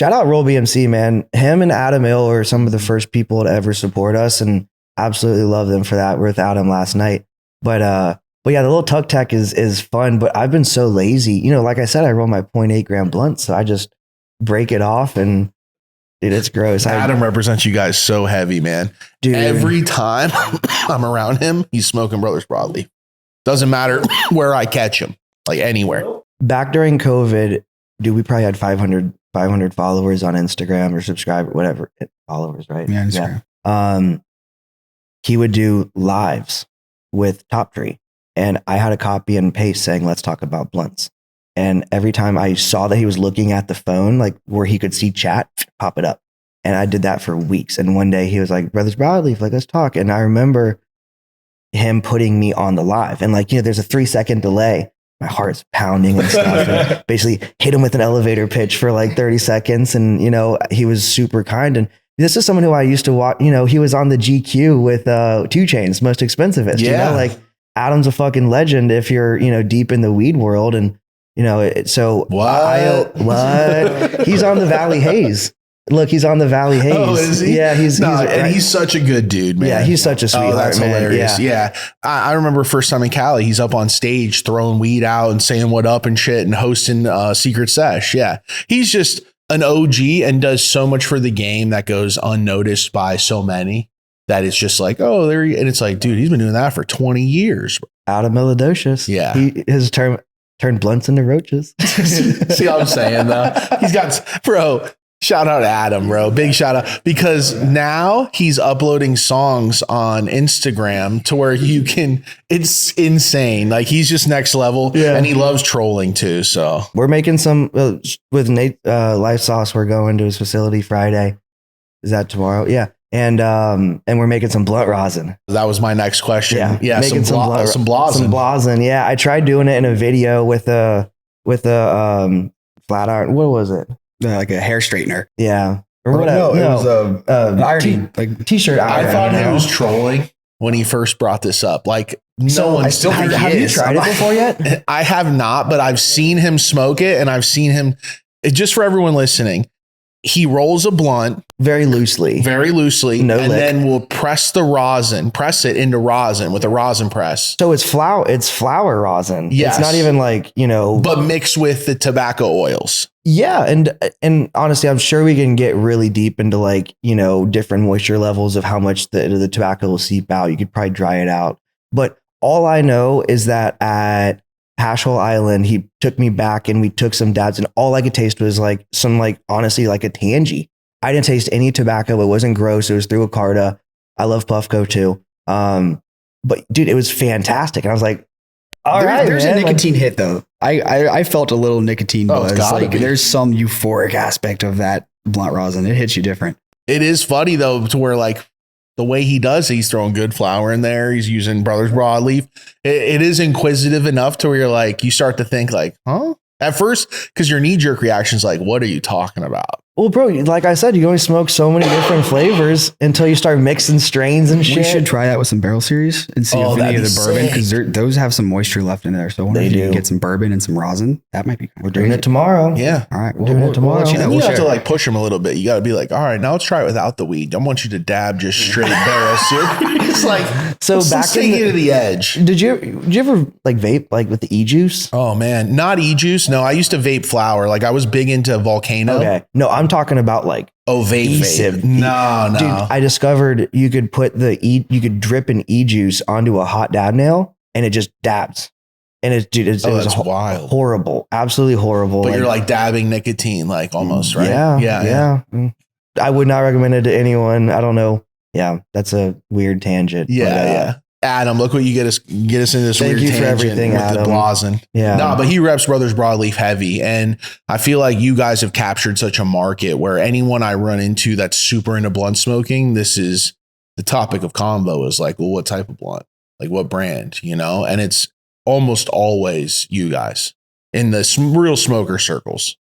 shout out Roll BMC, man. Him and Adam Ill are some of the first people to ever support us, and absolutely love them for that. We're without him last night. But yeah, the little tuck tech is fun, but I've been so lazy. You know, like I said, I roll my 0.8 gram blunt, so I just break it off, and dude, it's gross. Adam represents you guys so heavy, man. Dude. Every time I'm around him, he's smoking Brothers Broadleaf. Doesn't matter where I catch him, like anywhere. Back during COVID, dude, we probably had 500 followers on Instagram or subscribe, whatever. Followers, right? Yeah, Instagram. Yeah. He would do lives with Top Tree, and I had a copy and paste saying, "Let's talk about blunts." And every time I saw that he was looking at the phone, like where he could see chat, pop it up. And I did that for weeks. And one day he was like, "Brothers Broadleaf, like, let's talk." And I remember him putting me on the live, and like, you know, there's a 3-second delay. My heart's pounding and stuff. And basically hit him with an elevator pitch for like 30 seconds. And, you know, he was super kind. And this is someone who I used to watch, you know, he was on the GQ with 2 Chainz, most expensivest. Yeah. You know, like Adam's a fucking legend if you're, you know, deep in the weed world. And, you know, what? He's on the Valley Haze. Look, he's on the Valley Haze. Oh, is he? Yeah, he's such a good dude, man. Yeah, he's such a sweetheart. Oh, that's hilarious. Yeah. I remember first time in Cali, he's up on stage throwing weed out and saying what up and shit and hosting Secret Sesh. Yeah, he's just an OG and does so much for the game that goes unnoticed by so many that it's just like, oh, there he, and it's like, dude, he's been doing that for 20 years. Adam Melodocious. Yeah, his term turned blunts into roaches. See what I'm saying though? He's got, bro. Shout out to Adam, bro. Big shout out, because now he's uploading songs on Instagram to where you can, it's insane. Like he's just next level, and he loves trolling too. So we're making some with Nate Life Sauce. We're going to his facility Friday. Is that tomorrow? Yeah. And we're making some blunt rosin. That was my next question. Yeah. Making some blazen. Some blazen. Yeah. I tried doing it in a video with a flat iron. What was it? Like a hair straightener. Yeah. Or whatever. No, it was an ironing, like t-shirt iron. I thought he was trolling when he first brought this up. Like, no one still think have you tried it before yet? I have not, but I've seen him smoke it, and I've seen him, just for everyone listening, he rolls a blunt very loosely, no and lick. Then we'll press it into rosin with a rosin press. So it's flower rosin. Yes. It's not even like, you know, but mixed with the tobacco oils. Yeah. And honestly, I'm sure we can get really deep into like, you know, different moisture levels of how much the tobacco will seep out. You could probably dry it out. But all I know is that at Hash Hole Island, he took me back and we took some dabs, and all I could taste was like some, like, honestly, like a tangy. I didn't taste any tobacco. It wasn't gross. It was through a Carta. I love Puffco too. But dude, it was fantastic. And I was like, there's a nicotine hit though. I felt a little nicotine buzz. Like there's some euphoric aspect of that blunt rosin. It hits you different. It is funny though, to where like the way he does, he's throwing good flour in there. He's using Brothers Broadleaf. It is inquisitive enough to where you're like, you start to think like, huh? At first, because your knee jerk reaction is like, what are you talking about? Well, bro, like I said, you only smoke so many different flavors until you start mixing strains and shit. We should try that with some barrel series and see if any of the bourbon, because those have some moisture left in there. So I wonder if you can get some bourbon and some rosin. That might be. We're doing it tomorrow. Yeah. All right. We're doing it tomorrow. You have to like push them a little bit. You got to be like, all right, now let's try it without the weed. I want you to dab just straight barrel series. It's like, so back to the edge. Did you ever like vape like with the e-juice? Oh man, not e-juice. No, I used to vape flower. Like I was big into Volcano. Okay. No, I'm talking about like, vape. No. Dude, I discovered you could put you could drip an e-juice onto a hot dab nail and it just dabs. And it was wild. Horrible. Absolutely horrible. But you're like dabbing nicotine, like almost, right? Yeah. I would not recommend it to anyone. I don't know. Yeah. That's a weird tangent. Yeah. Adam, look what you get us into this Thank weird you tangent for everything, with Adam. the blazen. Yeah. No, but he reps Brothers Broadleaf heavy. And I feel like you guys have captured such a market where anyone I run into that's super into blunt smoking, this is the topic of convo is like, well, what type of blunt? Like what brand, you know? And it's almost always you guys in the real smoker circles.